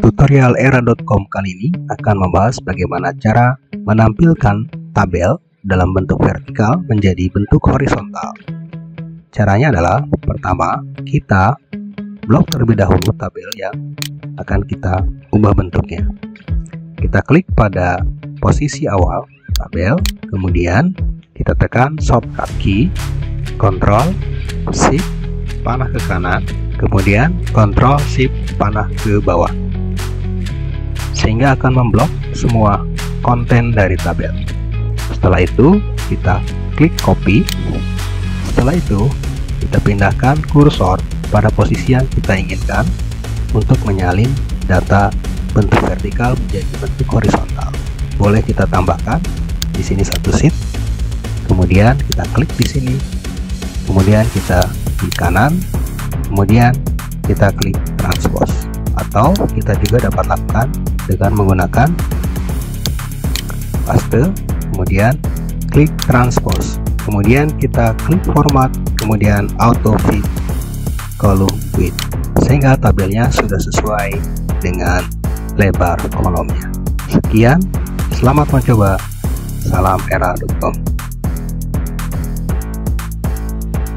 Tutorial era.com kali ini akan membahas bagaimana cara menampilkan tabel dalam bentuk vertikal menjadi bentuk horizontal. Caranya adalah, pertama, kita blok terlebih dahulu tabel yang akan kita ubah bentuknya. Kita klik pada posisi awal tabel, kemudian kita tekan shortcut key Ctrl Shift panah ke kanan, kemudian Ctrl Shift panah ke bawah, sehingga akan memblok semua konten dari tabel. Setelah itu kita klik copy. Setelah itu kita pindahkan kursor pada posisi yang kita inginkan untuk menyalin data bentuk vertikal menjadi bentuk horizontal. Boleh kita tambahkan di sini satu sheet, kemudian kita klik di sini, kemudian kita klik kanan, kemudian kita klik transpose, atau kita juga dapat lakukan dengan menggunakan paste, kemudian klik transpose, kemudian kita klik format, kemudian auto fit column width, sehingga tabelnya sudah sesuai dengan lebar kolomnya. Sekian, selamat mencoba. Salam era.com.